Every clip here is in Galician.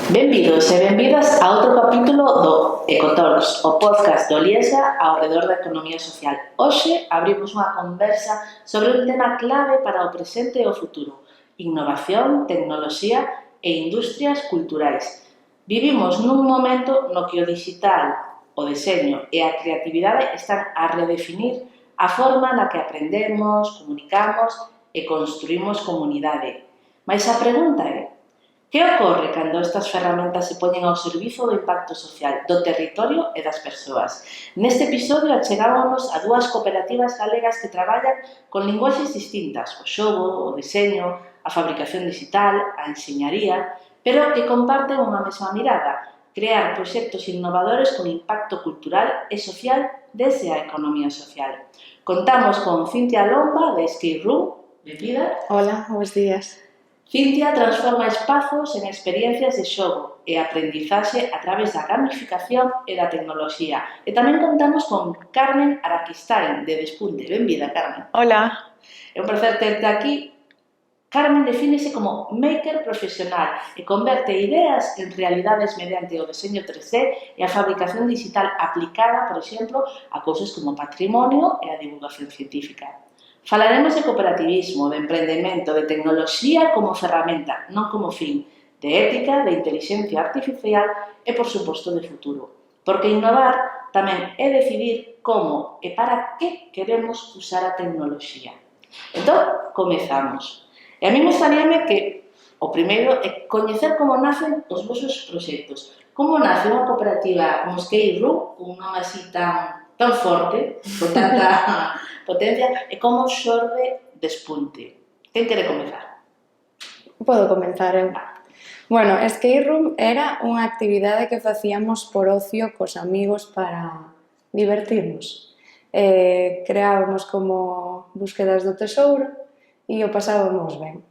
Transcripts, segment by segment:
Benvidos e benvidas a outro capítulo do Ecotalks, o podcast do Liesa ao redor da economía social. Hoxe abrimos unha conversa sobre un tema clave para o presente e o futuro: innovación, tecnoloxía e industrias culturais. Vivimos nun momento no que o digital, o deseño e a creatividade están a redefinir a forma na que aprendemos, comunicamos e construímos comunidade. Mais a pregunta é: que ocorre cando estas ferramentas se poñen ao servizo do impacto social do territorio e das persoas? Neste episodio achegámonos a dúas cooperativas galegas que traballan con linguaxes distintas, o xogo, o deseño, a fabricación digital, a enxeñaría, pero que comparten unha mesma mirada: crear proxectos innovadores con impacto cultural e social desde a economía social. Contamos con Cintia Lomba, de Escape Room. Benvida. Hola, bons días. Cintia transforma espazos en experiencias de xogo e aprendizaxe a través da gamificación e da tecnoloxía. E tamén contamos con Carmen Araquistain, de Despunte. Benvida, Carmen. Hola. É un placer terte aquí. Carmen defínese como maker profesional e converte ideas en realidades mediante o deseño 3D e a fabricación digital aplicada, por exemplo, a cousas como patrimonio e a divulgación científica. Falaremos de cooperativismo, de emprendemento, de tecnoloxía como ferramenta, non como fin, de ética, de inteligencia artificial e, por suposto, de futuro. Porque innovar tamén é decidir como e para que queremos usar a tecnoloxía. Entón, comezamos. E a mí gustaríame que o primeiro é coñecer como nacen os vosos proxectos. Como nace unha cooperativa como Escape Room, un nome así tan forte, con tanta potencia, e como xorde Despunte. Quen quere comezar? Podo comenzar eu. Bueno, Escape Room era unha actividade que facíamos por ocio cos amigos para divertirnos. Creábamos como búsquedas do tesouro e o pasábamos ben.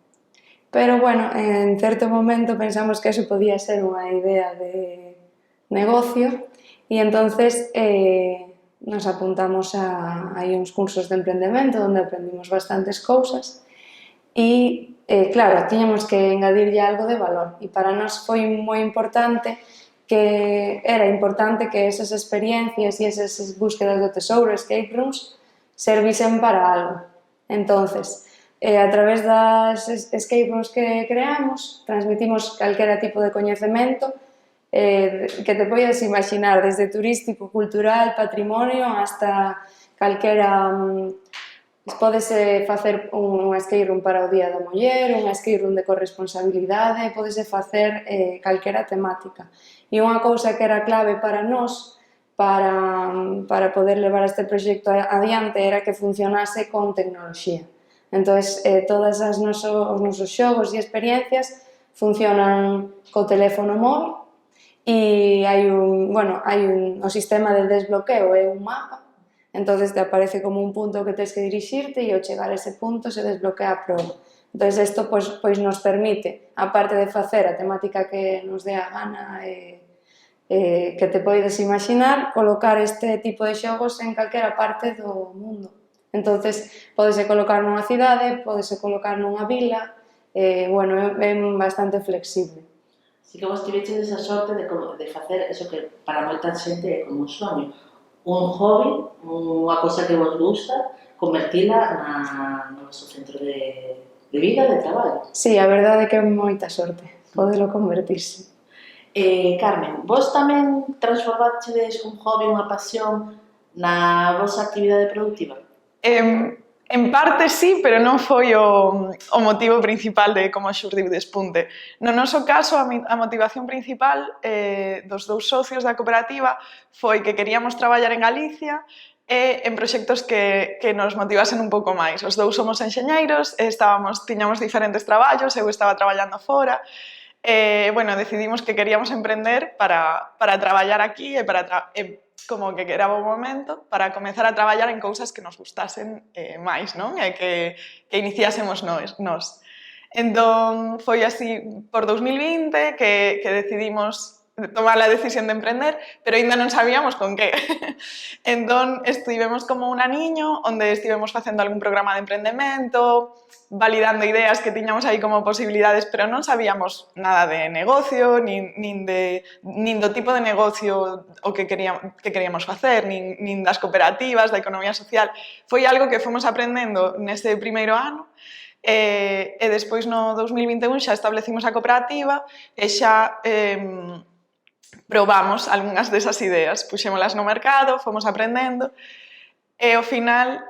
Pero, bueno, en certo momento pensamos que eso podía ser unha idea de negocio e entonces nos apuntamos a uns cursos de emprendemento onde aprendimos bastantes cousas e, claro, tiñamos que engadirlle algo de valor e para nós foi moi importante que era importante que esas experiencias e esas búsquedas do tesouro, escape rooms, servisen para algo. Entonces, a través das escape rooms que creamos, transmitimos calquera tipo de coñecemento que te podes imaginar, desde turístico, cultural, patrimonio, hasta calquera... Pódese facer un escape room para o Día da Muller, un escape room de corresponsabilidade, pódese facer calquera temática. E unha cousa que era clave para nós, para poder levar este proxecto adiante, era que funcionase con tecnoloxía. Entón, todos os nosos xogos e experiencias funcionan co teléfono móvil e o sistema de desbloqueo é un mapa. Entón, te aparece como un punto que tens que dirixirte e ao chegar a ese punto se desbloquea a proba. Entón, isto pois nos permite, aparte de facer a temática que nos dé a gana que te podes imaginar, colocar este tipo de xogos en calquera parte do mundo. Entón, pódese colocar nunha cidade, pódese colocar nunha vila, é bastante flexible. Así que vos tiveches esa sorte de facer eso que para moita xente é como un soño. Un hobby, unha cosa que vos gusta, convertila no vosso centro de vida, de traballo. Sí, a verdade é que é moita sorte podelo convertirse. Carmen, vos tamén transformachedes un hobby, unha pasión na vosa actividade productiva? En parte sí, pero non foi o motivo principal de como xurdiu Despunte. No noso caso, a motivación principal dos dous socios da cooperativa foi que queríamos traballar en Galicia e en proxectos que nos motivasen un pouco máis. Os dous somos enxeñeiros, tiñamos diferentes traballos, eu estaba traballando fora, decidimos que queríamos emprender para traballar aquí e como que era o momento para comezar a traballar en cousas que nos gustasen máis, non? E que iniciásemos nós. Entón, foi así por 2020 que decidimos tomar a decisión de emprender, pero ainda non sabíamos con que. Entón, estivemos como un aniño onde estivemos facendo algún programa de emprendemento, validando ideas que tiñamos aí como posibilidades, pero non sabíamos nada de negocio, nin do tipo de negocio o que queríamos facer, nin das cooperativas, da economía social. Foi algo que fomos aprendendo neste primeiro ano, e despois no 2021 xa establecimos a cooperativa e xa probamos algunhas desas ideas, puxémolas no mercado, fomos aprendendo e ao final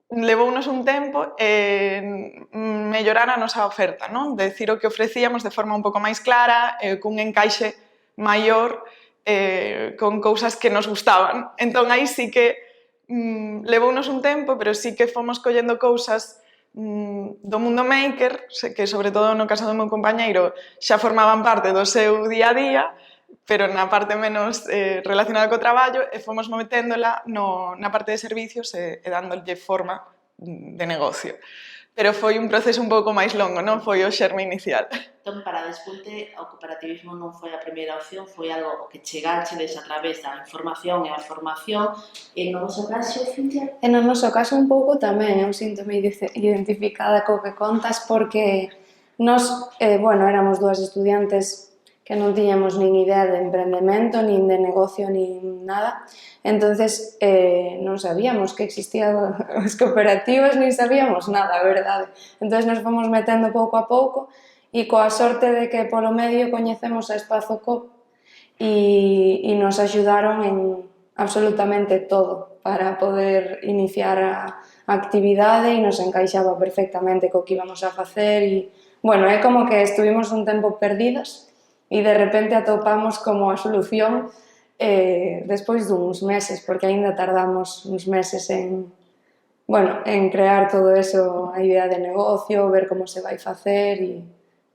levounos un tempo mellorar a nosa oferta, non? Decir o que ofrecíamos de forma un pouco máis clara, cun encaixe maior, con cousas que nos gustaban. Entón, aí sí que levounos un tempo, pero sí que fomos collendo cousas do mundo maker, que sobre todo no caso do meu compañeiro xa formaban parte do seu día a día, pero na parte menos relacionada co traballo, e fomos meténdola na parte de servicios e dándolle forma de negocio. Pero foi un proceso un pouco máis longo, non foi o xerme inicial. Entón, para Despunte, o cooperativismo non foi a primeira opción, foi algo que chegachedes a través da información e a formación. E no vosso caso, Cintia? E no noso caso un pouco tamén, eu sinto-me identificada co que contas porque nós, éramos dúas estudiantes que non tiñamos nin idea de emprendemento, nin de negocio, nin nada. Entonces, non sabíamos que existían as cooperativas, nin sabíamos nada, a verdade. Entonces, nos fomos metendo pouco a pouco e coa sorte de que polo medio coñecemos a Espazo Coop e nos axudaron en absolutamente todo para poder iniciar a actividade e nos encaixaba perfectamente co que íbamos a facer e, é como que estuvimos un tempo perdidas e de repente atopamos como a solución despois duns meses, porque aínda tardamos uns meses en crear todo eso, a idea de negocio, ver como se vai facer e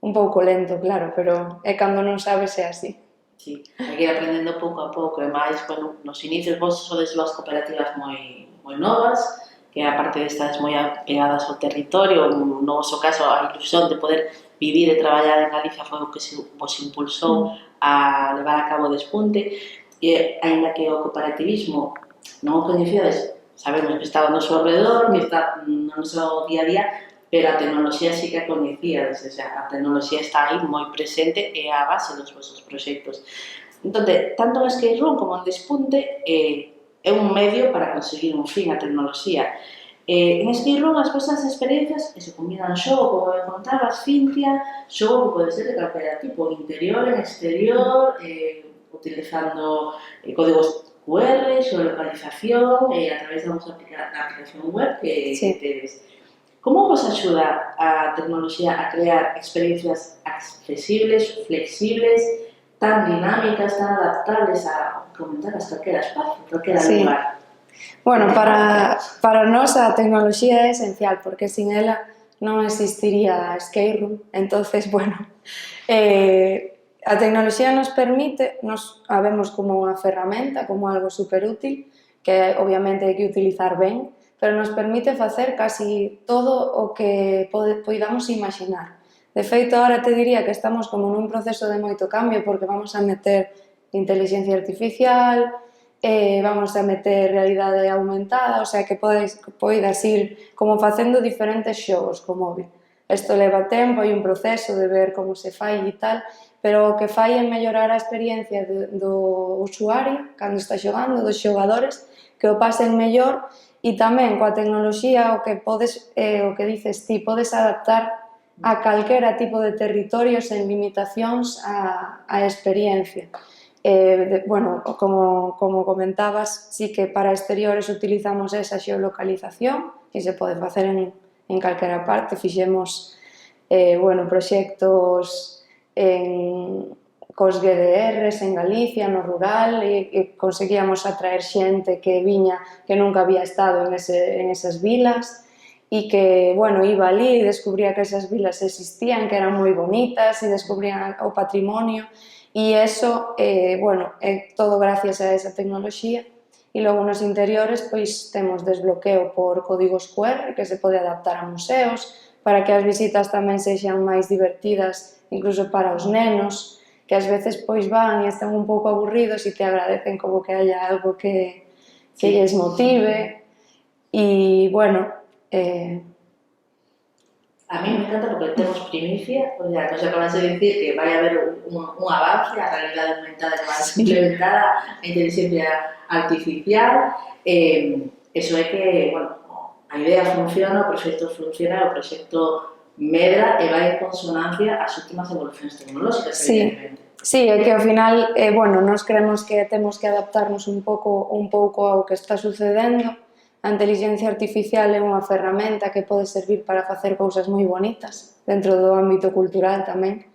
un pouco lento, claro, pero é cando non sabes é así. Sí, hai que ir aprendendo pouco a pouco, e máis, nos inicios vos sodes dúas cooperativas moi novas, que aparte de estar moi apegadas ao territorio, no vosso caso a ilusión de poder vivir e traballar en Galicia foi o que vos impulsou a levar a cabo o Despunte, e aínda que o cooperativismo non o coñecíades, sabemos que estaba no seu alrededor, que está no noso día a día, pero a tecnoloxía sí que a coñecíades, o sea, a tecnoloxía está aí moi presente e a base dos vosos proxectos. Entón, tanto en Skate Room como en Despunte é un medio para conseguir un fin a tecnoloxía. En Skate Room as vosas experiencias se combinan xogo, como me contabas, Cintia, xogo que pode ser de calquera tipo, interior, en exterior, utilizando códigos QR, geolocalización, a través da vosa aplicación web que tedes. Como vos axuda a tecnoloxía a crear experiencias accesibles, flexibles, tan dinámicas, tan adaptables a calquera espazo, calquera lugar? Para nós a tecnoloxía é esencial, porque sin ela non existiría Skate Room. Entonces, a tecnoloxía nos permite, nos a vemos como unha ferramenta, como algo superútil, que obviamente hai que utilizar ben, pero nos permite facer casi todo o que poidamos imaginar. De feito, ahora te diría que estamos como nun proceso de moito cambio, porque vamos a meter inteligencia artificial, vamos a meter realidade aumentada, o sea que poidas ir como facendo diferentes xogos co móvil. Isto leva tempo, hai un proceso de ver como se fai e tal, pero o que fai é mellorar a experiencia do usuario cando está xogando, dos xogadores, que o pasen mellor e tamén coa tecnoloxía o que dices ti, podes adaptar a calquera tipo de territorio sen limitacións á experiencia. Como comentabas, sí que para exteriores utilizamos esa geolocalización, que se pode facer en calquera parte. Fixemos proxectos cos GDRs en Galicia, no rural, e conseguíamos atraer xente que viña que nunca había estado en esas vilas e que, iba ali e descubría que esas vilas existían, que eran moi bonitas e descubrían o patrimonio e eso, é todo gracias a esa tecnoloxía. E logo nos interiores temos desbloqueo por códigos QR que se pode adaptar a museos para que as visitas tamén sexan máis divertidas, incluso para os nenos, que ás veces pois van e están un pouco aburridos e te agradecen como que haya algo que lles motive. E, bueno, a mí me encanta porque temos primicia, o sea, nos acabas de decir que vai haber un avance, a realidade aumentada que vai a ser implementada, a inteligencia artificial, eso é que, bueno, a idea funciona, o proxecto funciona, o proxecto medra e vai en consonancia ás últimas evolucións tecnolóxicas, evidentemente. Sí, é que ao final, bueno, nós creemos que temos que adaptarnos un pouco ao que está sucedendo. A inteligencia artificial é unha ferramenta que pode servir para facer cousas moi bonitas dentro do ámbito cultural tamén.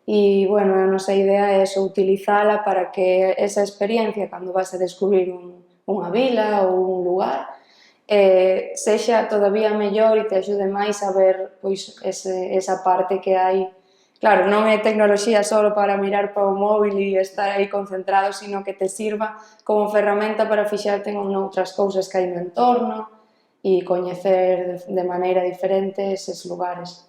E, bueno, a nosa idea é eso, utilizala para que esa experiencia, cando vas a descubrir unha vila ou un lugar, sexa todavía mellor e te axude máis a ver pois, esa parte que hai. Claro, non é tecnoloxía só para mirar para o móvil e estar aí concentrado, sino que te sirva como ferramenta para fixarte en outras cousas que hai no entorno e coñecer de maneira diferente eses lugares.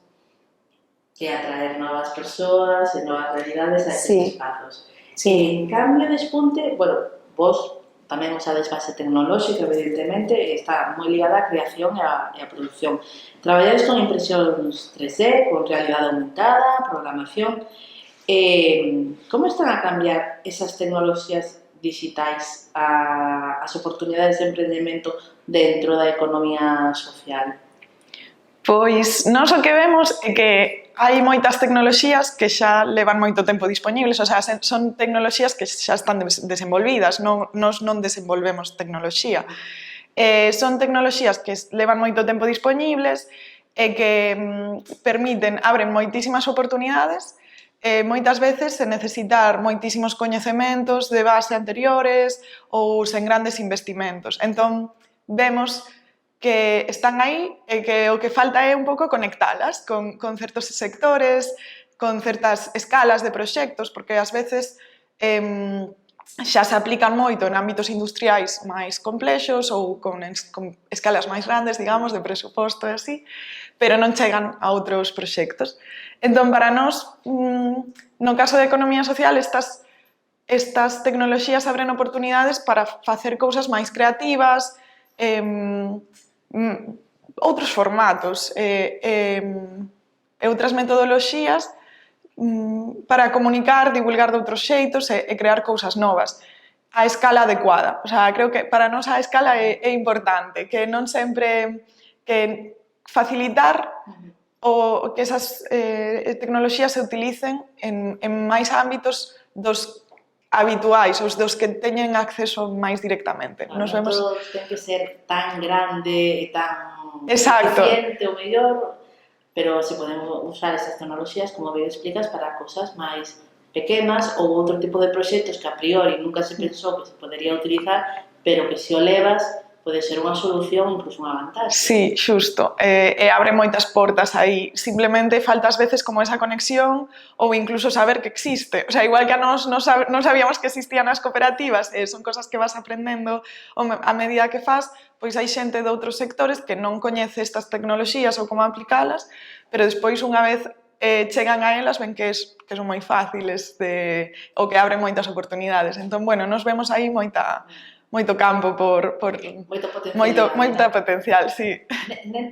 E atraer novas persoas e novas realidades a eses espazos. Sí. En cambio, Despunte, bueno, vos tamén usades base tecnolóxica, evidentemente, está moi ligada á creación e á produción. Traballades con impresións 3D, con realidade aumentada, programación. Como están a cambiar esas tecnoloxías digitais as oportunidades de emprendemento dentro da economía social? Pois nós o que vemos é que hai moitas tecnoloxías que xa levan moito tempo disponibles, o sea, son tecnoloxías que xa están desenvolvidas, nós non desenvolvemos tecnoloxía. Son tecnoloxías que levan moito tempo disponibles e que abren moitísimas oportunidades, moitas veces sen necesitar moitísimos coñecementos de base anteriores ou sen grandes investimentos. Entón, vemos que están aí e que o que falta é un pouco conectalas con certos sectores, con certas escalas de proxectos, porque ás veces xa se aplican moito en ámbitos industriais máis complexos ou con escalas máis grandes, digamos, de presuposto e así, pero non chegan a outros proxectos. Entón, para nós, no caso da economía social, estas tecnoloxías abren oportunidades para facer cousas máis creativas, outros formatos e outras metodoloxías para comunicar, divulgar de outros xeitos e crear cousas novas a escala adecuada. O sea, creo que para nós a escala é importante, que non sempre que facilitar que esas tecnoloxías se utilicen en máis ámbitos dos habituais, os dos que teñen acceso máis directamente. Nos vemos... Todo ten que ser tan grande e tan eficiente ou mellor, pero se podemos usar esas tecnoloxías, como ben explicas, para cosas máis pequenas ou outro tipo de proxectos que a priori nunca se pensou que se podería utilizar, pero que se o levas pode ser unha solución, incluso unha vantaxe. Sí, xusto. E abre moitas portas aí. Simplemente falta ás veces como esa conexión ou incluso saber que existe. O sea, igual que a nós non sabíamos que existían as cooperativas, son cosas que vas aprendendo a medida que fas, pois hai xente de outros sectores que non coñece estas tecnoloxías ou como aplicalas, pero despois unha vez chegan a elas, ven que son moi fáciles ou que abren moitas oportunidades. Entón, bueno, nos vemos aí moito campo moito potencial, sí.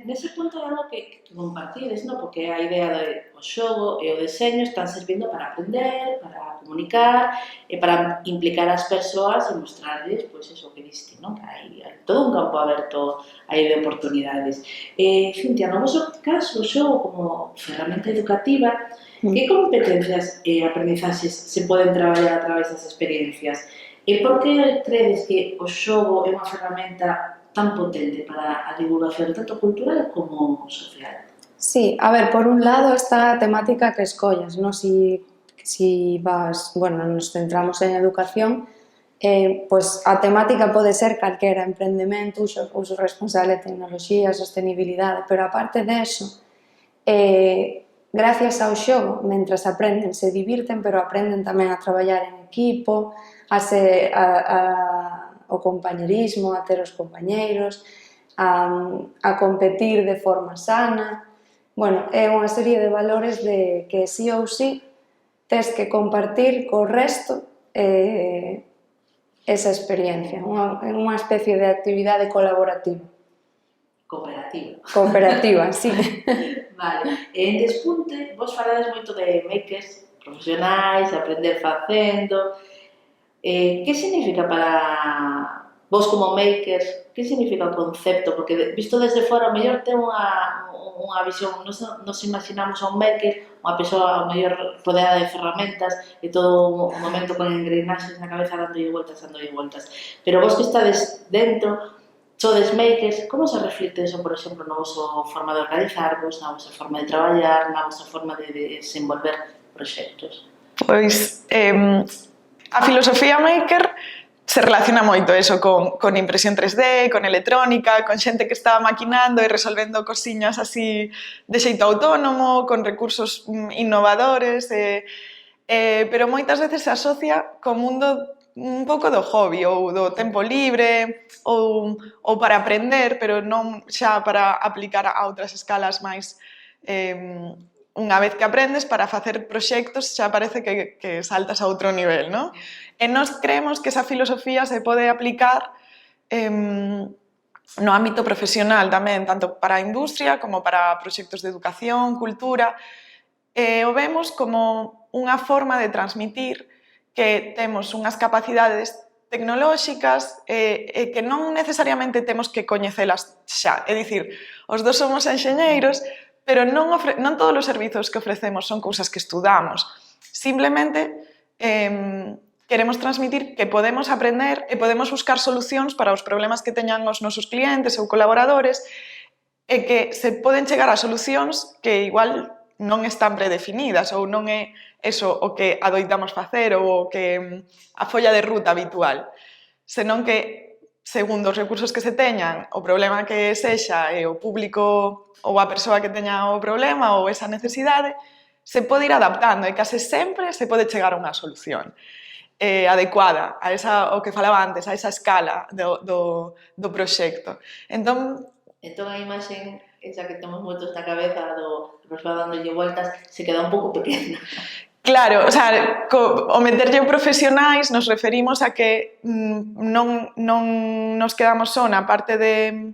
Nese punto é algo que compartides, non? Porque a idea do xogo e o deseño están servindo para aprender, para comunicar e para implicar as persoas e mostrarles, pois, eso que diste, non? Que hai todo un campo aberto aí de oportunidades. Cintia, no vosso caso, o xogo como ferramenta educativa, que competencias e aprendizaxes se poden traballar a través das experiencias? E por que credes que o xogo é unha ferramenta tan potente para a divulgación tanto cultural como social? Sí, a ver, por un lado está a temática que escollas, non? Si vas, bueno, nos centramos en educación, pois a temática pode ser calquera, emprendemento, uso responsable de tecnoloxía, sostenibilidade, pero aparte deso, gracias ao xogo, mentras aprenden, se divirten, pero aprenden tamén a traballar en equipo, o compañerismo, a ter os compañeiros, a competir de forma sana. Bueno, é unha serie de valores de que sí ou sí tes que compartir co resto esa experiencia, unha especie de actividade colaborativa. Cooperativa, sí. Vale. En Despunte, vos falades moito de makers profesionais, aprender facendo. Que significa para vos como makers? Que significa o concepto? Porque visto desde fora, o mellor ten unha visión. Nos imaginamos a un maker, unha persoa o mellor rodeada de ferramentas e todo o momento con engrenaxes na cabeza dándolle voltas. Pero vos que estades dentro, sodes makers, como se reflicte eso, por exemplo, na vosa forma de organizarvos, na vosa forma de traballar, na vosa forma de desenvolver proxectos? Pois, a filosofía maker se relaciona moito eso con impresión 3D, con electrónica, con xente que está maquinando e resolvendo cosiñas así de xeito autónomo, con recursos innovadores, pero moitas veces se asocia co mundo un pouco do hobby ou do tempo libre ou para aprender, pero non xa para aplicar a outras escalas máis unha vez que aprendes para facer proxectos xa parece que saltas a outro nivel, non? E nós creemos que esa filosofía se pode aplicar no ámbito profesional tamén, tanto para a industria como para proxectos de educación, cultura, e o vemos como unha forma de transmitir que temos unhas capacidades tecnolóxicas e que non necesariamente temos que coñecelas xa. É dicir, os dos somos enxeñeiros, pero non todos os servizos que ofrecemos son cousas que estudamos. Simplemente queremos transmitir que podemos aprender e podemos buscar solucións para os problemas que teñan os nosos clientes ou colaboradores e que se poden chegar a solucións que igual non están predefinidas ou non é eso o que adoitamos facer ou o que a folla de ruta habitual, senón que, segundo os recursos que se teñan, o problema que sexa e o público ou a persoa que teña o problema ou esa necesidade, se pode ir adaptando e case sempre se pode chegar a unha solución adecuada a esa, o que falaba antes, a esa escala do proxecto. Entón, a imaxe esa que temos moitos na cabeza do persoa dándolle voltas se queda un pouco pequena. Claro, o sea, o meterlle profesionais nos referimos a que non nos quedamos só na parte de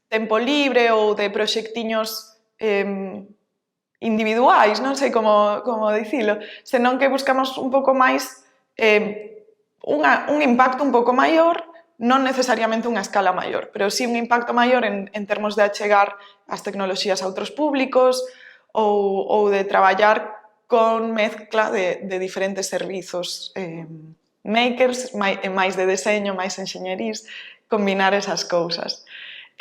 tempo libre ou de proxectiños individuais, non sei como dicilo, senón que buscamos un pouco máis un impacto un pouco maior, non necesariamente unha escala maior, pero sí un impacto maior en termos de achegar as tecnoloxías a outros públicos ou de traballar con mezcla de diferentes servizos makers, máis de deseño, máis enxeñerís, combinar esas cousas.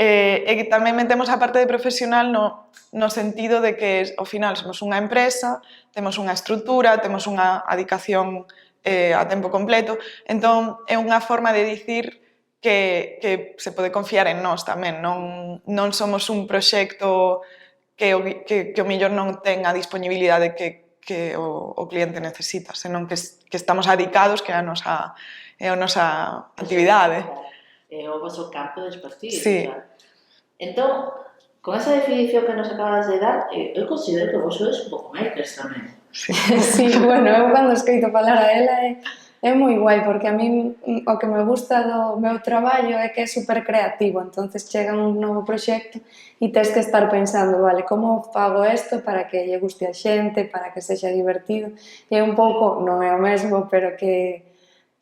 E tamén metemos a parte de profesional no sentido de que ao final somos unha empresa, temos unha estrutura, temos unha adicación a tempo completo, entón é unha forma de dicir que se pode confiar en nós tamén, non somos un proxecto que o mellor non ten a disponibilidade que o cliente necesita, senón que estamos adicados, que é a nosa actividade. É o vosso campo de expertise. Sí. Entón, con esa definición que nos acabas de dar, eu considero que vos sois un pouco makers tamén. Sí, bueno, eu cando escoito falar a ela é moi guai, porque a min o que me gusta do meu traballo é que é super creativo, entonces chega un novo proxecto e tes que estar pensando, vale, como fago isto para que lle guste a xente, para que sexa divertido, e un pouco, non é o mesmo, pero que,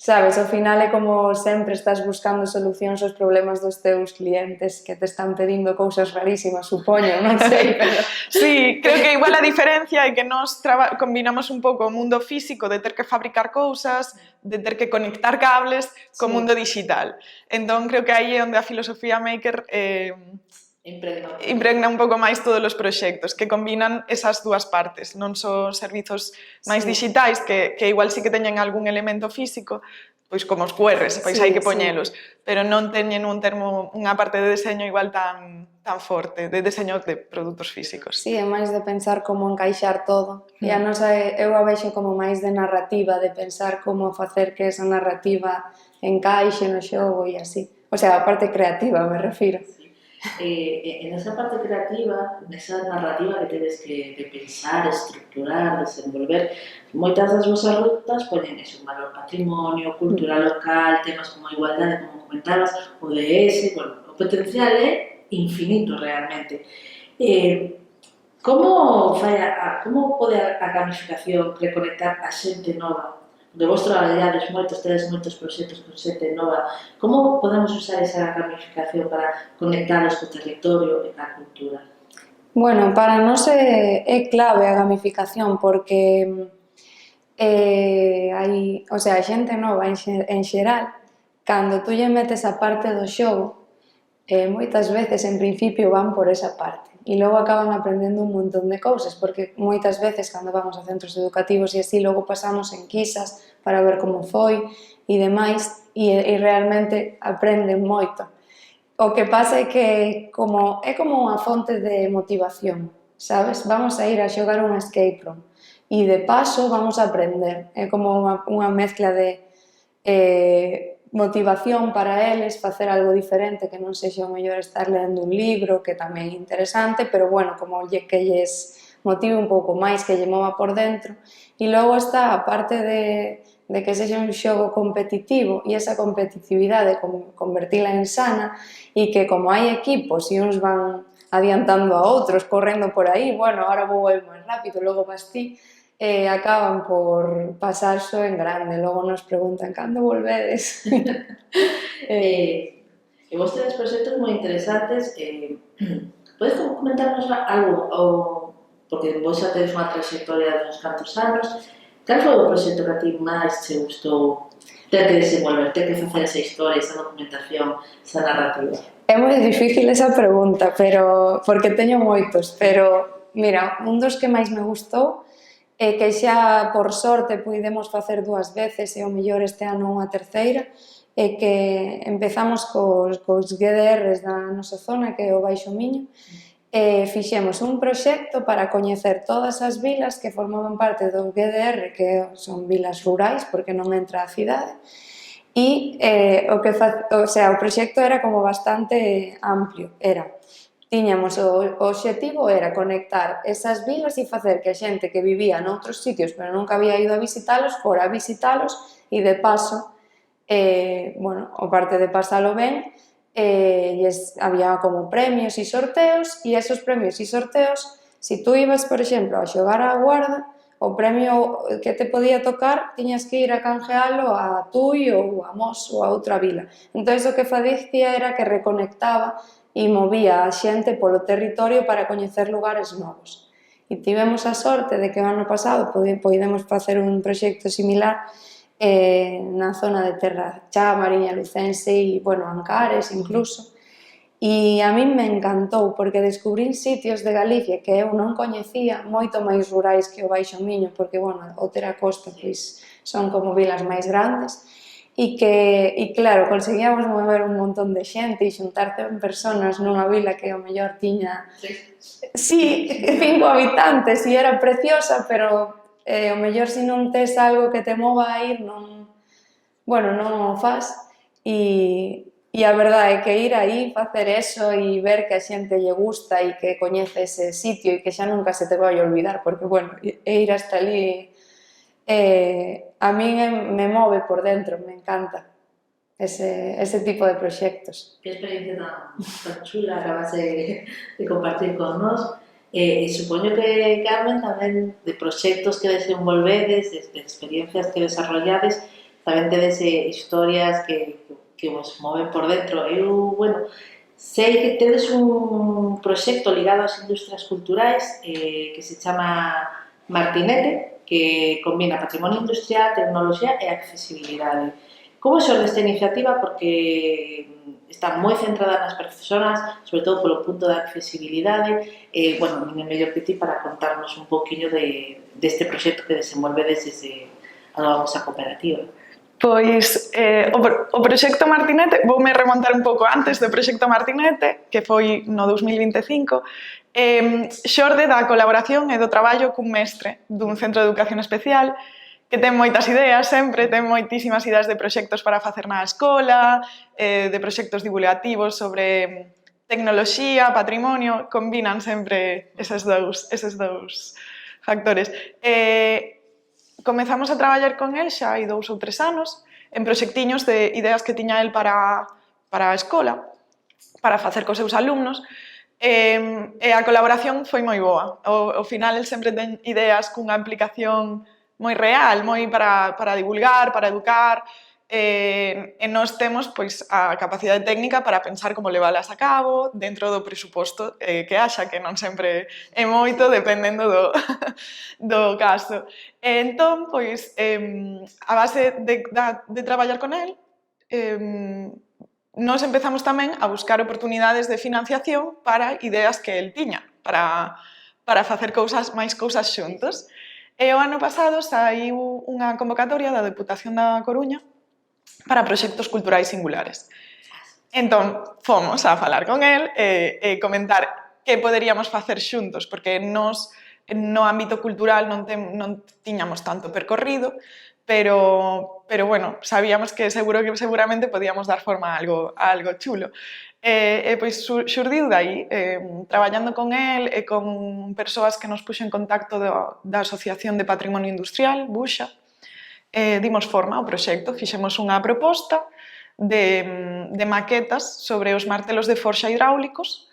sabes, ao final é como sempre estás buscando solucións aos problemas dos teus clientes que te están pedindo cousas rarísimas, supoño, non sei, pero... Sí, creo que igual a diferencia é que nós combinamos un pouco o mundo físico de ter que fabricar cousas, de ter que conectar cables co mundo digital. Entón, creo que aí é onde a filosofía maker impregna un pouco máis todos os proxectos, que combinan esas dúas partes, non só servizos máis digitais, que igual sí que teñen algún elemento físico, pois como os QRs, pois hai que poñelos, pero non teñen unha parte de deseño igual tan forte, de deseño de produtos físicos. Sí, é máis de pensar como encaixar todo. E a nosa, eu a vexo como máis de narrativa, de pensar como facer que esa narrativa encaixe no xogo e así. O sea, a parte creativa, me refiro. En esa parte creativa, nesa narrativa que tedes que de pensar, estructurar, desenvolver, moitas das vosas rutas poñen eso, un valor patrimonio, cultura local, temas como a igualdade, como comentabas, o DS, bueno, o potencial é infinito realmente. Como pode a gamificación reconectar a xente nova? De vos traballades moitos, tedes moitos proxectos con xente nova. Como podemos usar esa gamificación para conectalos co territorio e ca cultura? Bueno, para nós é clave a gamificación porque a xente nova en xeral, cando tú lle metes a parte do xogo, moitas veces en principio van por esa parte e logo acaban aprendendo un montón de cousas porque moitas veces cando vamos a centros educativos e así logo pasamos en quisas para ver como foi e demais e realmente aprenden moito. O que pasa é que é como unha fonte de motivación, sabes? Vamos a ir a xogar un escape room e de paso vamos a aprender. É como unha mezcla de motivación para eles, facer algo diferente que non sexa o mellor estar lendo un libro, que tamén é interesante, pero bueno, como que lles motive un pouco máis, que lle mova por dentro. E logo está a parte de que sexa un xogo competitivo e esa competitividade convertila en sana e que como hai equipos e uns van adiantando a outros, correndo por aí, bueno, ahora vou eu máis rápido, logo vas ti, acaban por pasar só en grande, logo nos preguntan cando volvedes. E vos tedes proxectos moi interesantes. Podes comentarnos algo, porque vos xa tedes unha trayectoria de uns cantos anos, cal foi o proxecto que a ti máis te gustou ter que desenvolver, ter que facer esa historia, esa documentación, esa narrativa? É moi difícil esa pregunta, pero porque teño moitos, pero mira, un dos que máis me gustou e que xa por sorte puidemos facer 2 veces e o mellor este ano unha terceira, e que empezamos cos GDRs da nosa zona, que é o Baixo Miño, e fixemos un proxecto para coñecer todas as vilas que formaban parte do GDR, que son vilas rurais, porque non entra a cidade, e o proxecto era como bastante amplio, tiñamos o obxectivo era conectar esas vilas e facer que a xente que vivía noutros sitios pero nunca había ido a visitalos, fora a visitalos e de paso, aparte de pasalo ben, había como premios e sorteos e esos premios e sorteos, se tú ibas, por exemplo, a xogar á guarda, o premio que te podía tocar tiñas que ir a canjealo a Tui ou a Mos ou a outra vila. Entón, o que facía era que reconectaba e movía a xente polo territorio para coñecer lugares novos. E tivemos a sorte de que o ano pasado podemos facer un proxecto similar na zona de Terra Chá, Mariña Lucense e, Ancares incluso. E a min me encantou porque descubrín sitios de Galicia que eu non coñecía, moito máis rurais que o Baixo Miño, porque, o ter a costa, pois, son como vilas máis grandes, e claro, conseguíamos mover un montón de xente e xuntar 100 personas nunha vila que ao mellor tiña 5 habitantes e era preciosa, pero ao mellor se non tes algo que te mova a ir, non o faz e a verdade é que ir aí, facer eso e ver que a xente lle gusta e que coñece ese sitio e que xa nunca se te vai olvidar, porque, ir hasta ali a min me move por dentro, me encanta ese tipo de proxectos. Que experiencia tan chula acabas de compartir con nós. Supoño que, Carmen, tamén de proxectos que desenvolvedes, de experiencias que desarrollades, tamén tedes historias que vos moven por dentro. Eu, sei que tedes un proxecto ligado ás industrias culturais que se chama Martinete, que combina patrimonio industrial, tecnoloxía e accesibilidade. Como xorde esta iniciativa? Porque está moi centrada nas persoas, sobre todo polo punto da accesibilidade, ninguén mellor que ti para contarnos un pouquiño deste proxecto que desenvolvedes desde a vosa cooperativa. Pois o proxecto Martinete, voume remontar un pouco antes do proxecto Martinete, que foi no 2025, xorde da colaboración e do traballo cun mestre dun centro de educación especial que ten moitas ideas sempre, ten moitísimas ideas de proxectos para facer na escola, de proxectos divulgativos sobre tecnoloxía, patrimonio, combinan sempre eses dous factores. Comezamos a traballar con el xa hai 2 ou 3 anos en proxectiños de ideas que tiña el para a escola, para facer cos seus alumnos, e a colaboración foi moi boa. Ao final, el sempre ten ideas cunha aplicación moi real, moi para divulgar, para educar, e nós temos pois, a capacidade técnica para pensar como leválas a cabo dentro do presuposto que haxa, que non sempre é moito, dependendo do caso. Entón, pois, a base de traballar con el, nós empezamos tamén a buscar oportunidades de financiación para ideas que el tiña, para facer máis cousas xuntos. E o ano pasado saiu unha convocatoria da Deputación da Coruña para proxectos culturais singulares. Entón, fomos a falar con el e comentar que poderíamos facer xuntos, porque nós no ámbito cultural non tiñamos tanto percorrido, pero bueno, sabíamos que seguramente podíamos dar forma a algo chulo. Pois xurdiu dai, traballando con el e con persoas que nos puxo en contacto da Asociación de Patrimonio Industrial, Buxa, dimos forma ao proxecto, fixemos unha proposta de maquetas sobre os martelos de forxa hidráulicos,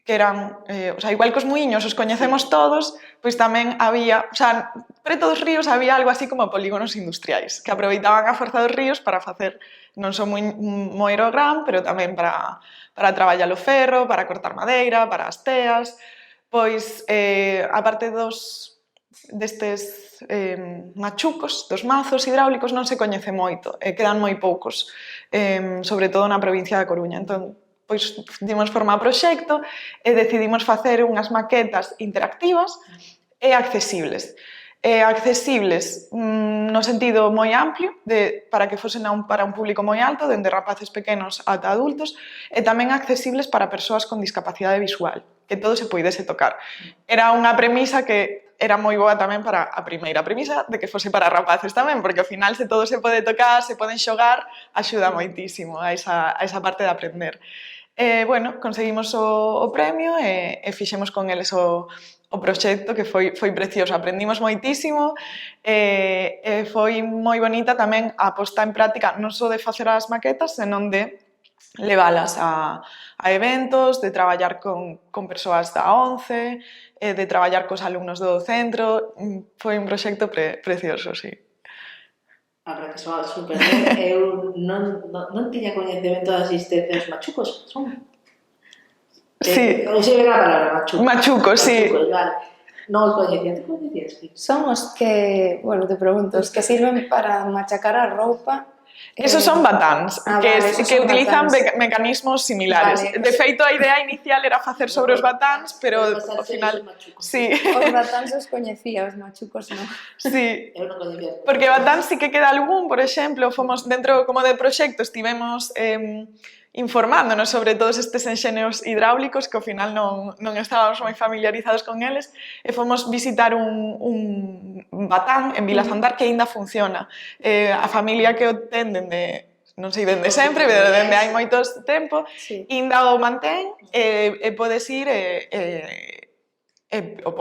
que eran, igual que os muiños os coñecemos todos, pois tamén había, preto dos ríos había algo así como polígonos industriais, que aproveitaban a forza dos ríos para facer non só moer o gran, pero tamén para traballar o ferro, para cortar madeira, para as teas. Pois, a parte destes machucos, dos mazos hidráulicos, non se coñece moito, quedan moi poucos, sobre todo na provincia da Coruña. Entón, pois dimos forma ao proxecto e decidimos facer unhas maquetas interactivas e accesibles. Accesibles no sentido moi amplio, para que fosen para un público moi alto, dende rapaces pequenos ata adultos, e tamén accesibles para persoas con discapacidade visual, que todo se poidese tocar. Era unha premisa que era moi boa tamén para a primeira premisa de que fose para rapaces tamén, porque ao final se todo se pode tocar, se poden xogar, axuda moitísimo a esa parte de aprender. Bueno, conseguimos o premio e fixemos con eles o proxecto, que foi precioso. Aprendimos moitísimo e foi moi bonita tamén a posta en práctica non só de facer as maquetas, senón de leválas a eventos, de traballar con persoas da ONCE, de traballar cos alumnos do centro. Foi un proxecto precioso, sí. A verdad que soa super ben. Eu non tiña coñecemento da existencia dos machucos. Son? Sí. Ou se ven a palabra machuco. Machucos, sí. Vale. Non os coñecías. Te coñecías? Son os que, bueno, te pregunto, os que sirven para machacar a roupa. Esos son batáns, que utilizan mecanismos similares. Vale. De feito, a idea inicial era facer sobre os batáns, pero ao final... Sí. Os batáns os coñecía, os machucos non. Sí. Eu non coñecía. Porque batáns sí que queda algún, por exemplo, fomos dentro como de proxecto, estivemos informándonos sobre todos estes enxeños hidráulicos que ao final non estábamos moi familiarizados con eles, e fomos visitar un batán en Vilazandar que aínda funciona. A familia que o ten dende, non sei dende sempre, pero dende hai moitos tempo, aínda o mantén e podes ir o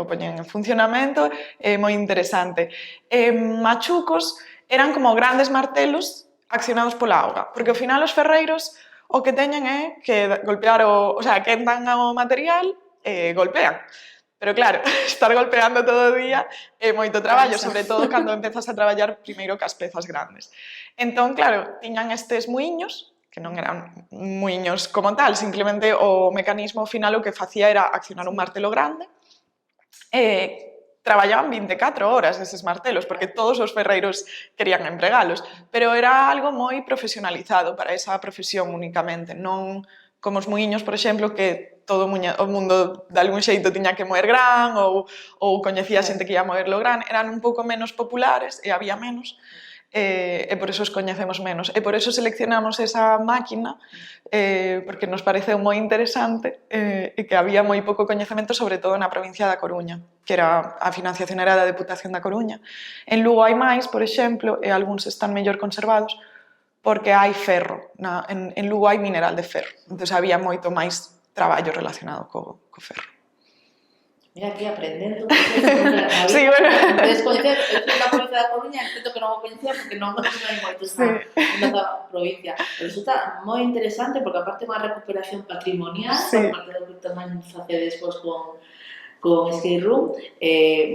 poñen en funcionamento, é moi interesante. Machucos eran como grandes martelos accionados pola auga, porque ao final os ferreiros o que teñen é que golpear quentan o material e golpean. Pero claro, estar golpeando todo o día é moito traballo, sobre todo cando empezas a traballar primeiro cas pezas grandes. Entón, claro, tiñan estes muiños, que non eran muiños como tal, simplemente o mecanismo final o que facía era accionar un martelo grande e traballaban 24 horas eses martelos, porque todos os ferreiros querían empregalos, pero era algo moi profesionalizado para esa profesión únicamente, non como os muiños, por exemplo, que todo o mundo de algún xeito tiña que moer gran ou coñecía xente que ia moerlo gran, eran un pouco menos populares e había menos, e por eso os coñecemos menos. E por eso seleccionamos esa máquina, porque nos pareceu moi interesante e que había moi pouco coñecemento, sobre todo na provincia da Coruña, que era a financiación era da Deputación da Coruña. En Lugo hai máis, por exemplo, e algúns están mellor conservados, porque hai ferro, en Lugo hai mineral de ferro, entón había moito máis traballo relacionado co ferro. Mira, aquí aprendendo, a Sí, vida, bueno. descoñecer, eu fui na provincia da Coruña, entendo que non o coñecía porque non hai moitos na nosa provincia. Pero resulta moi interesante porque aparte unha recuperación patrimonial, por parte do que tamén facedes con Skate Room,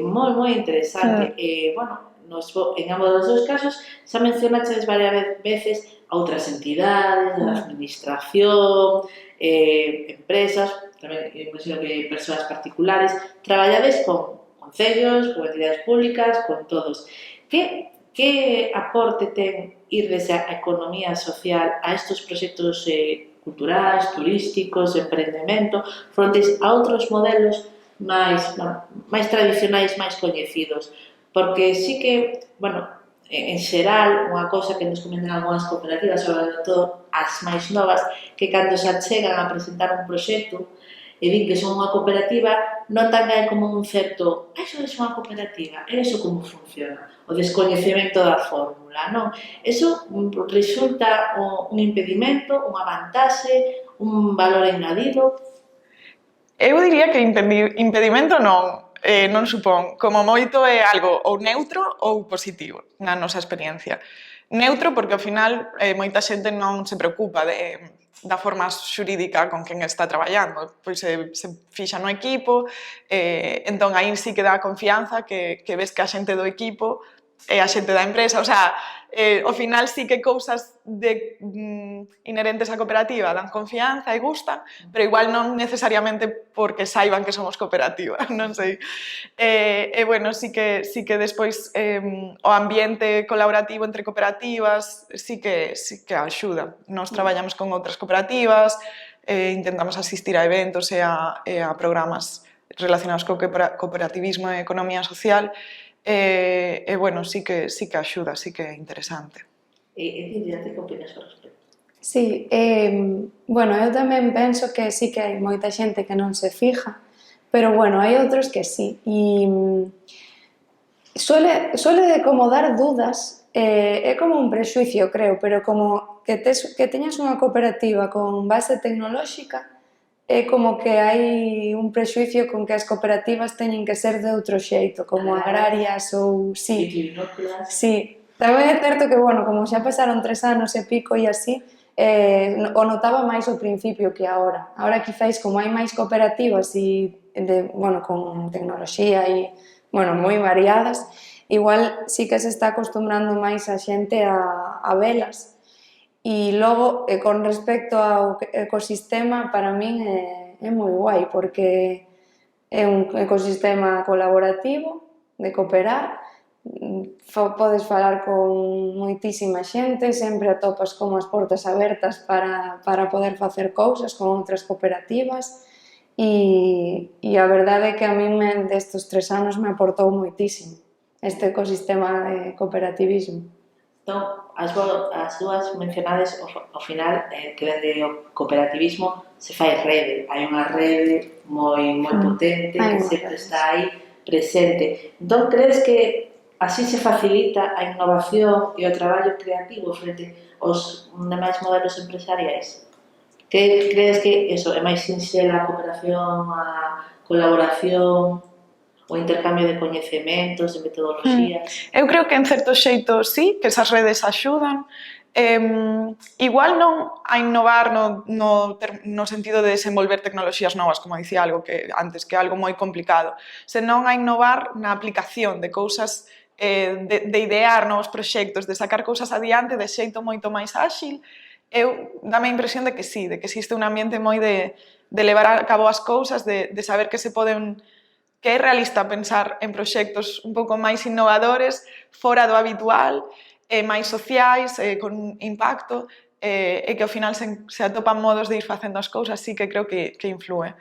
moi interesante. Bueno, en ambos os casos xa mencionaches varias veces a outras entidades, a administración, empresas, tamén imagino que persoas particulares, traballades con concellos, con entidades públicas, con todos. Que aporte ten ir desde a economía social a estes proxectos culturais, turísticos, emprendemento, frontes a outros modelos máis tradicionais, máis coñecidos? Porque sí que, bueno, en xeral, unha cousa que nos comentan algunhas cooperativas, sobre todo as máis novas, que cando se achegan a presentar un proxecto e din que son unha cooperativa, notan que hai como un certo eso é unha cooperativa, e iso como funciona? O descoñecemento da fórmula, non? Eso resulta un impedimento, unha vantaxe, un valor engadido? Eu diría que impedimento non supón. Como moito é algo ou neutro ou positivo, na nosa experiencia. Neutro porque ao final moita xente non se preocupa da forma xurídica con quen está traballando, pois se fixa no equipo, entón aí sí que dá confianza que ves que a xente do equipo é a xente da empresa, o sea, ao final sí que cousas inherentes á cooperativa dan confianza e gustan, pero igual non necesariamente porque saiban que somos cooperativa, non sei. E bueno, sí que despois o ambiente colaborativo entre cooperativas sí que axuda. Nós traballamos con outras cooperativas, intentamos asistir a eventos e a programas relacionados co cooperativismo e economía social, e bueno, sí que axuda, sí que é interesante. E Lidia, ti que opinas ao respecto? Sí, bueno, eu tamén penso que sí que hai moita xente que non se fija, pero bueno, hai outros que sí. E suele como dar dudas, é como un prexuicio, creo, pero como que teñas unha cooperativa con base tecnolóxica, é como que hai un prexuicio con que as cooperativas teñen que ser de outro xeito, como agrarias ou... Sí, tamén é certo que, bueno, como xa pasaron 3 anos e pico e así, o notaba máis ao principio que agora. Agora quizáis, como hai máis cooperativas e, bueno, con tecnoloxía e, bueno, moi variadas, igual sí que se está acostumbrando máis a xente a velas. E logo, con respecto ao ecosistema, para min é moi guai, porque é un ecosistema colaborativo, de cooperar, podes falar con moitísima xente, sempre atopas como as portas abertas para poder facer cousas con outras cooperativas, e a verdade é que a min destes 3 anos me aportou moitísimo este ecosistema de cooperativismo. Entón, as dúas mencionades ao final que dende o cooperativismo se fai rede, hai unha rede moi potente que sempre está aí presente. Entón, crees que así se facilita a innovación e o traballo creativo frente aos demais modelos empresariais? Que crees que eso é máis sinxela a cooperación, a colaboración, o intercambio de coñecementos, de metodoloxías? Eu creo que en certo xeito sí, que esas redes axudan. Igual non a innovar no sentido de desenvolver tecnoloxías novas, como dicía algo que antes, que é algo moi complicado, senón a innovar na aplicación de cousas, de idear novos proxectos, de sacar cousas adiante de xeito moito máis áxil. Dame a impresión de que sí, de que existe un ambiente moi de levar a cabo as cousas, de saber que se poden, que é realista pensar en proxectos un pouco máis innovadores, fora do habitual, máis sociais, con impacto, e que ao final se atopan modos de ir facendo as cousas, sí que creo que influe.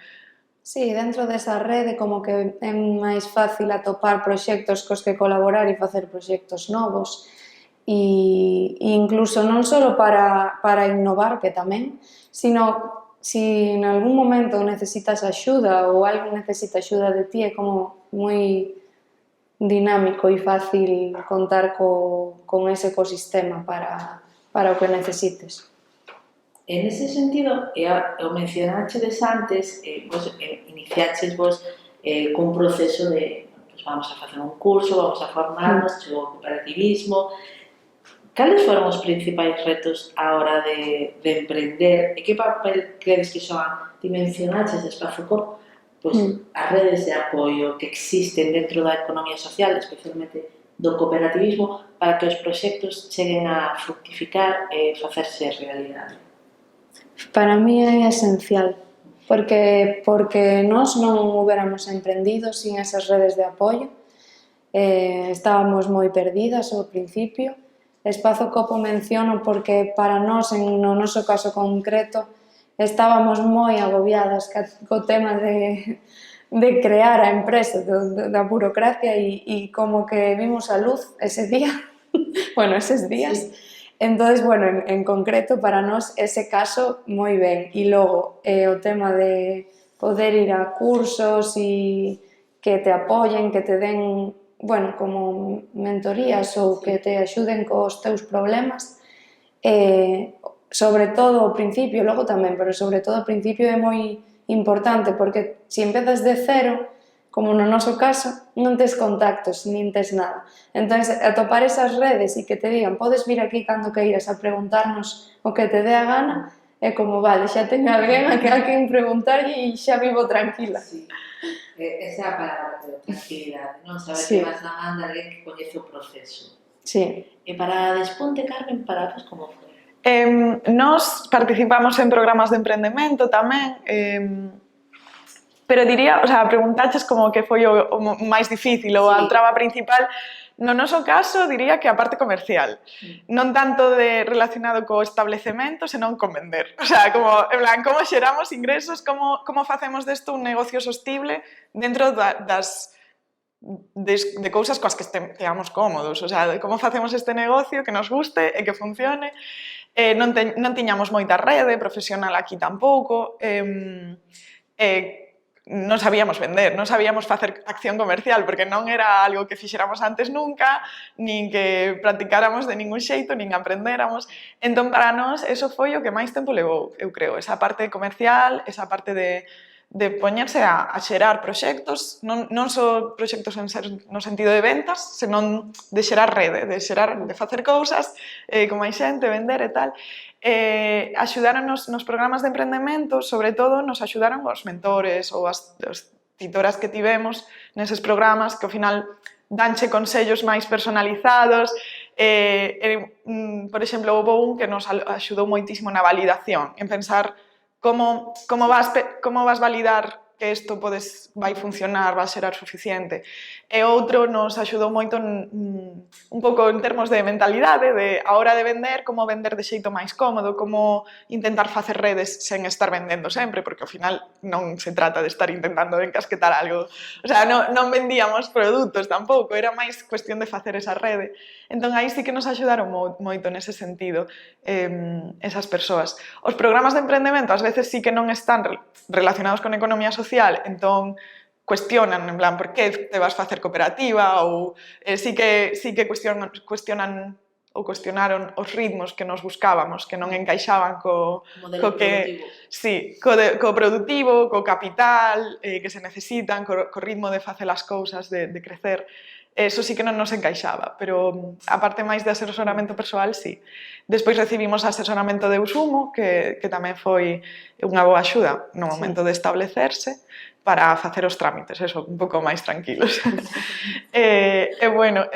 Sí, dentro desa rede como que é máis fácil atopar proxectos cos que colaborar e facer proxectos novos, e incluso non só para innovar, que tamén, sino si en algún momento necesitas axuda ou alguén necesita axuda de ti, é como moi dinámico e fácil contar con ese ecosistema para para o que necesites. En ese sentido, o mencionaxedes antes, iniciaxes vos cun proceso de vamos a facer un curso, vamos a formarnos, chegou o cooperativismo. Cales foron os principais retos á hora de emprender? E que papel credes que xogan? Ti mencionaxes Espazo Coop, as redes de apoio que existen dentro da economía social, especialmente do cooperativismo, para que os proxectos cheguen a fructificar e facerse realidade. Para mí é esencial, porque nós non huberamos emprendido sin esas redes de apoio. Estábamos moi perdidas ao principio. Espazo Coop menciono porque para nós, no noso caso concreto, estábamos moi agobiadas co tema de crear a empresa, da burocracia, e como que vimos a luz ese día, bueno, eses días. Entonces, bueno, en concreto, para nós, ese caso, moi ben. E logo, o tema de poder ir a cursos e que te apoyen, que te den, bueno, como mentorías ou que te axuden cos teus problemas, sobre todo ao principio, logo tamén, pero sobre todo ao principio é moi importante, porque se empezas de cero, como no noso caso, non tes contactos, nin tes nada. Entón, atopar esas redes e que te digan podes vir aquí cando queiras a preguntarnos o que te dé a gana, é como, vale, xa teño alguén a quen preguntarlle e xa vivo tranquila. Sí. Esa é a palabra, tranquilidade, non? Saber que vas a mandar alguén que coñece o proceso. Sí. E para Despunte, Carmen, para vos como foi? Nós participamos en programas de emprendemento tamén, pero diría, o sea, preguntaches como que foi o máis difícil ou a traba principal. No noso caso, diría que a parte comercial. Non tanto relacionado co establecemento, senón con vender. O sea, como, en plan, como xeramos ingresos, como facemos desto un negocio sostible dentro de cousas coas que esteamos cómodos. O sea, de como facemos este negocio que nos guste e que funcione. Non tiñamos moita rede profesional aquí tampouco. Non sabíamos vender, non sabíamos facer acción comercial, porque non era algo que fixéramos antes nunca, nin que practicáramos de ningún xeito, nin aprendéramos. Entón, para nós, eso foi o que máis tempo levou, eu creo, esa parte comercial, esa parte de poñerse a xerar proxectos, non só proxectos no sentido de ventas, senón de xerar rede, de facer cousas con máis xente, vender e tal. Axudáronos nos programas de emprendemento, sobre todo nos axudaron os mentores ou as titoras que tivemos neses programas que ao final danche consellos máis personalizados. Por exemplo, houve un que nos axudou moitísimo na validación, en pensar como vas validar que isto vai funcionar, vai xerar suficiente. E outro nos axudou moito un pouco en termos de mentalidade, de a hora de vender, como vender de xeito máis cómodo, como intentar facer redes sen estar vendendo sempre, porque ao final non se trata de estar intentando encasquetar algo. O sea, non vendíamos produtos tampouco, era máis cuestión de facer esa rede. Entón, aí sí que nos axudaron moito nese sentido esas persoas. Os programas de emprendemento ás veces sí que non están relacionados con economía social, entón cuestionan, en plan, por que te vas facer cooperativa, ou sí que cuestionaron os ritmos que nos buscábamos, que non encaixaban co produtivo, co capital que se necesitan, co ritmo de facer as cousas, de crecer. Eso sí que non nos encaixaba, pero a parte máis de asesoramento persoal, sí. Despois recibimos asesoramento de Usumo, que tamén foi unha boa axuda no momento de establecerse para facer os trámites, eso, un pouco máis tranquilos. E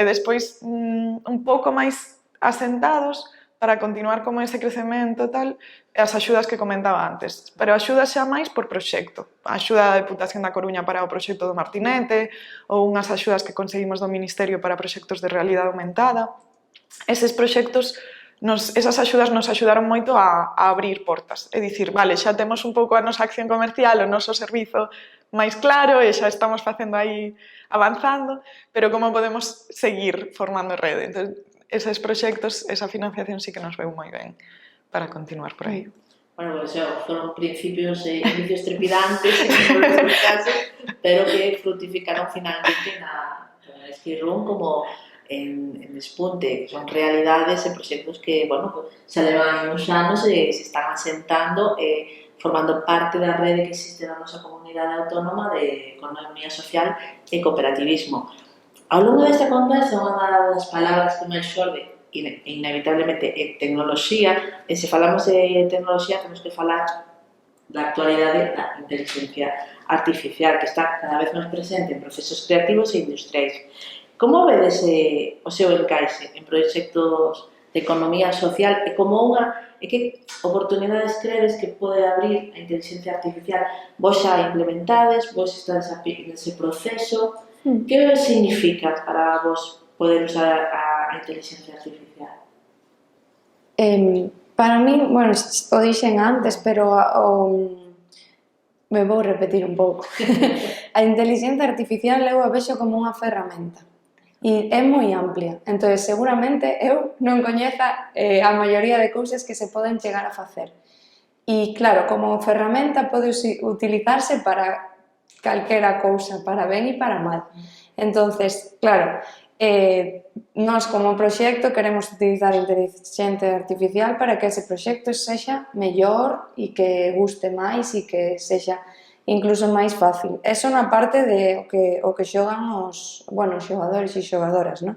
despois un pouco máis asentados para continuar como ese crecemento e tal, as axudas que comentaba antes, pero axudas xa máis por proxecto. A axuda da Deputación da Coruña para o proxecto do Martinete, ou unhas axudas que conseguimos do Ministerio para proxectos de realidade aumentada. Eses proxectos, esas axudas nos axudaron moito a abrir portas. É dicir, vale, xa temos un pouco a nosa acción comercial, o noso servizo máis claro, e xa estamos facendo aí avanzando, pero como podemos seguir formando rede? Entón, eses proxectos, esa financiación sí que nos veu moi ben para continuar por aí. Bueno, foron principios e inicios trepidantes en todos os casos, pero que fructificaron finalmente na Esquirrún como en Despunte son realidades e proxectos que, bueno, se levan uns anos e se están asentando formando parte da rede que existe na nosa comunidade autónoma de economía social e cooperativismo. Ao longo desta conversa, unha das palabras que máis xorde inevitablemente é tecnoloxía, e se falamos de tecnoloxía temos que falar da actualidade da inteligencia artificial, que está cada vez máis presente en procesos creativos e industriais. Como vedes o seu encaixe en proxectos de economía social e que oportunidades credes que pode abrir a inteligencia artificial? Vos xa implementades, vos estades nese proceso. Que significa para vos poder usar a inteligencia artificial? Para mí, bueno, o dixen antes, pero me vou repetir un pouco. A inteligencia artificial eu a vexo como unha ferramenta e é moi amplia, entón seguramente eu non coñeza a maioría de cousas que se poden chegar a facer. E claro, como ferramenta pode utilizarse para calquera cousa, para ben e para mal. Entonces, claro, nós como proxecto queremos utilizar a inteligencia artificial para que ese proxecto sexa mellor e que guste máis e que sexa incluso máis fácil. Eso na parte de o que xogan os xogadores e xogadoras, non?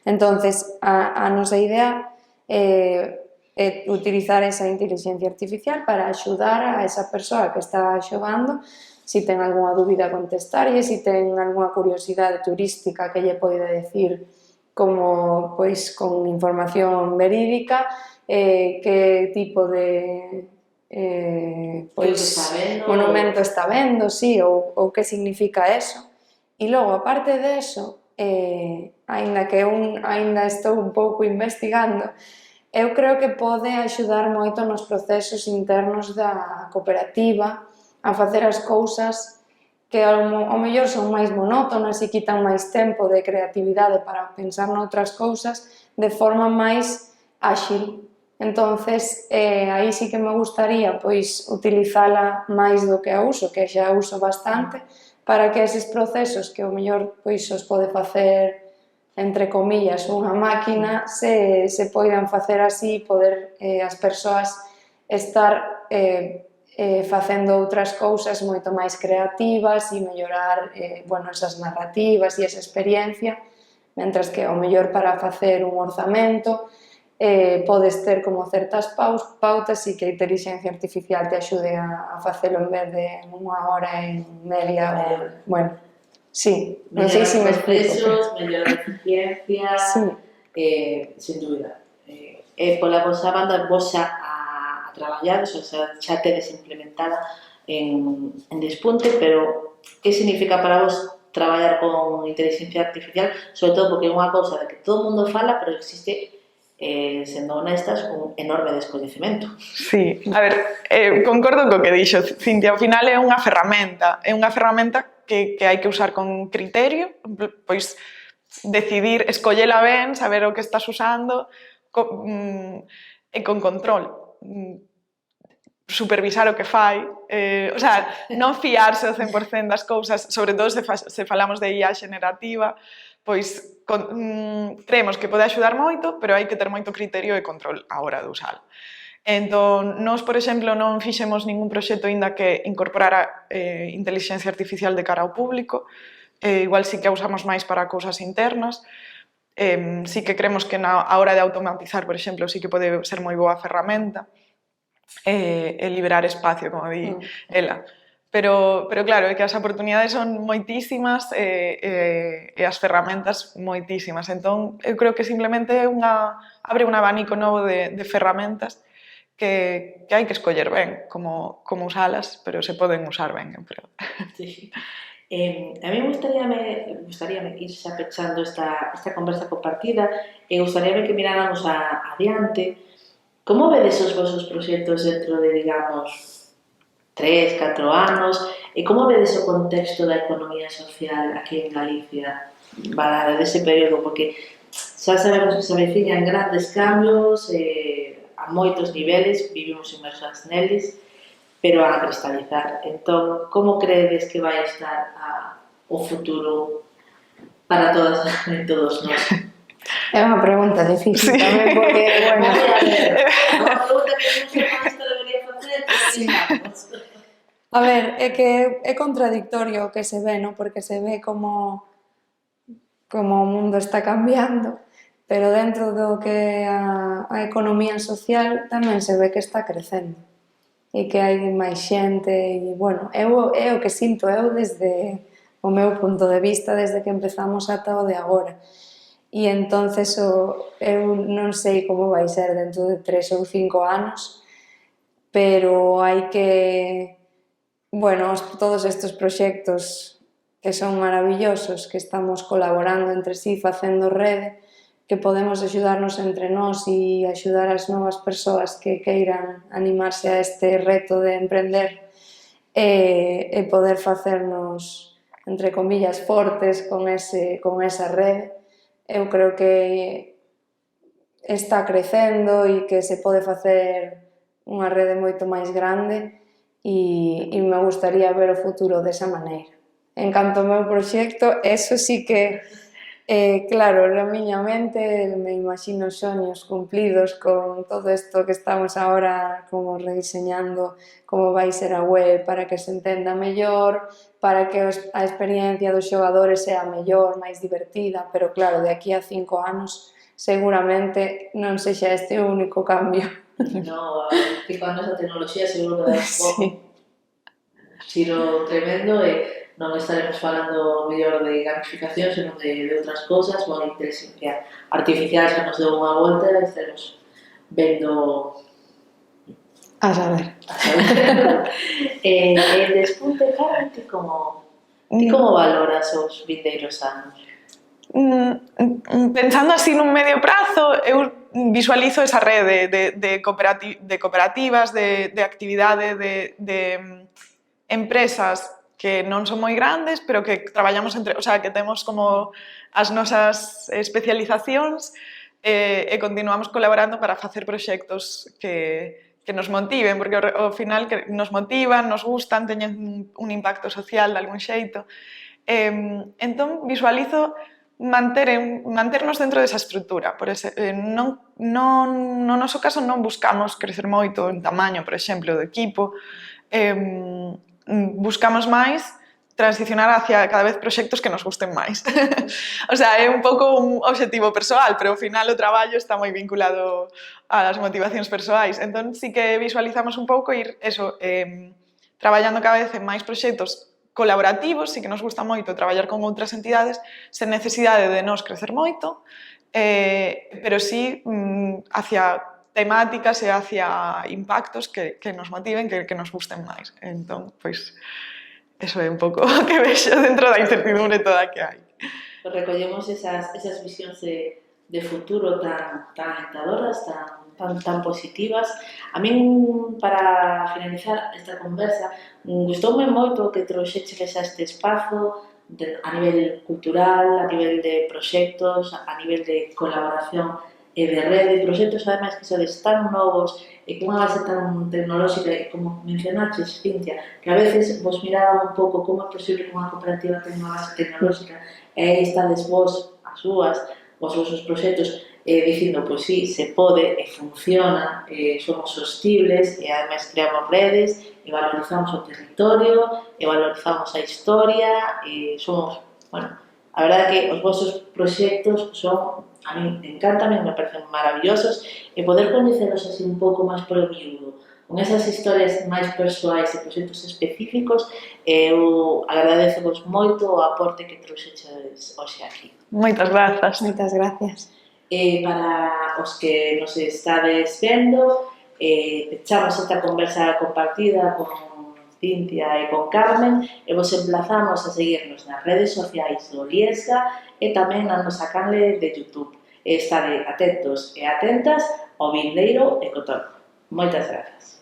Entonces, a nosa idea é utilizar esa inteligencia artificial para axudar a esa persoa que está xogando, se ten algunha dúbida contestarlle, se ten algunha curiosidade turística que lle poida decir como, pois, con información verídica, que tipo de monumento está vendo, sí, ou que significa eso. E logo, aparte de eso, aínda que eu aínda estou un pouco investigando, eu creo que pode axudar moito nos procesos internos da cooperativa a facer as cousas que ao mellor son máis monótonas e quitan máis tempo de creatividade para pensar noutras cousas de forma máis áxil. Entonces, aí sí que me gustaría pois utilizala máis do que a uso, que xa uso bastante, para que eses procesos que ao mellor pois os pode facer entre comillas unha máquina se poidan facer así, poder as persoas estar facendo outras cousas moito máis creativas e mellorar esas narrativas e esa experiencia, mentras que ao mellor para facer un orzamento podes ter como certas pautas e que a inteligencia artificial te axude a facelo en vez de unha hora e media ou, bueno, sí, non sei se me explico. Mellor eficiencia, sí. Sin dúbida. Pola vosa banda, vos xa a traballar, xa tedes implementada en Despunte, pero que significa para vos traballar con inteligencia artificial, sobre todo porque é unha cousa de que todo o mundo fala, pero existe, sendo honestas, un enorme descoñecemento. Sí, a ver, concordo co que dixo Cintia, ao final é unha ferramenta que hai que usar con criterio, pois decidir, escollela ben, saber o que estás usando e con control, supervisar o que fai, non fiarse ao 100% das cousas, sobre todo se falamos de IA generativa, pois creemos que pode axudar moito, pero hai que ter moito criterio e control á hora de usalo. Entón, nós, por exemplo, non fixemos ningún proxecto aínda que incorporara inteligencia artificial de cara ao público, igual sí que a usamos máis para cousas internas, sí que creemos que na hora de automatizar, por exemplo, sí que pode ser moi boa ferramenta, e liberar espacio, como di ela. Pero claro, é que as oportunidades son moitísimas e as ferramentas moitísimas. Entón, eu creo que simplemente abre un abanico novo de ferramentas que hai que escoller ben como usalas, pero se poden usar ben, eu creo. Sí. A mí gustaríame ir xa pechando esta conversa compartida e gustaríame que miráramos adiante. Como vedes os vosos proxectos dentro de, digamos, 3, 4 anos, e como vedes o contexto da economía social aquí en Galicia dese período, porque xa sabemos que se aveciñan grandes cambios a moitos niveles, vivimos inmersas neles, pero a cristalizar. Entón, como credes que vai estar o futuro para todas e todos nós? É unha pregunta difícil Sí. tamén, porque, bueno, Unha pregunta que non sei como isto debería facer, pero aquí estamos. a ver, é que é contradictorio o que se ve, non? Porque se ve como o mundo está cambiando, pero dentro do que é a economía social tamén se ve que está crecendo e que hai máis xente e, bueno, é o que sinto eu desde o meu punto de vista desde que empezamos ata o de agora. E entonces eu non sei como vai ser dentro de 3 ou 5 anos, pero hai que, bueno, todos estes proxectos que son maravillosos, que estamos colaborando entre sí, facendo rede, que podemos axudarnos entre nós e axudar as novas persoas que queiran animarse a este reto de emprender e poder facernos, entre comillas, fortes con esa rede. Eu creo que está crecendo e que se pode facer unha rede moito máis grande e me gustaría ver o futuro desa maneira. En canto ao meu proxecto, eso sí que, claro, na miña mente me imagino soños cumplidos con todo isto que estamos agora como rediseñando como vai ser a web para que se entenda mellor, para que a experiencia dos xogadores sea mellor, máis divertida, pero claro, de aquí a 5 anos seguramente non sexa este o único cambio. No, a 5 anos a tecnoloxía seguro que dá un pouco. Sí. Xiro tremendo e non estaremos falando mellor de gamificación, senón de outras cousas, ou a inteligencia artificial xa nos deu unha volta e estaremos vendo A saber. Despunte, Carmen, ti como valoras os vindeiros anos? Pensando así nun medio prazo, eu visualizo esa rede de cooperativas, de actividade, de empresas que non son moi grandes, pero que traballamos entre, o sea, que temos como as nosas especializacións e continuamos colaborando para facer proxectos que nos motiven, porque ao final que nos motivan, nos gustan, teñen un impacto social de algún xeito. Entón, visualizo manternos dentro desa estrutura. No noso caso non buscamos crecer moito en tamaño, por exemplo, do equipo, buscamos máis transicionar hacia cada vez proxectos que nos gusten máis. O sea, é un pouco un obxectivo persoal, pero ao final o traballo está moi vinculado ás motivacións persoais. Entón, sí que visualizamos un pouco ir traballando cada vez en máis proxectos colaborativos, sí que nos gusta moito traballar con outras entidades sen necesidade de nos crecer moito, pero sí hacia temáticas e hacia impactos que nos motiven, que nos gusten máis. Entón, pois, eso é un pouco o que vexo dentro da incertidumbre toda que hai. Recollemos esas visións de futuro tan alentadoras, tan positivas. A min, para finalizar esta conversa, gustoume moito que trouxeches a este espazo a nivel cultural, a nivel de proxectos, a nivel de colaboración e de rede, proxectos ademais que sodes tan novos e cunha base tan tecnolóxica e como mencionaches, Cintia, que a veces vos miraba un pouco como é posible que unha cooperativa tenha unha base tecnolóxica e aí estades vos, as súas, os vosos proxectos dicindo, pois sí, se pode e funciona, somos sostibles e ademais creamos redes e valorizamos o territorio e valorizamos a historia e somos, bueno, a verdade é que os vosos proxectos son, a mí encantan, me parecen maravillosos e poder coñecelos así un pouco máis polo miúdo, con esas historias máis persoais e proxectos específicos, eu agradecevos moito o aporte que trouxeches hoxe aquí. Moitas grazas. Moitas gracias. Para os que nos estades vendo, pechamos esta conversa compartida con Cintia e con Carmen e vos emplazamos a seguirnos nas redes sociais do Liesga e tamén na nosa canle de YouTube. Estade atentos e atentas ao vindeiro Ecotalk. Moitas grazas.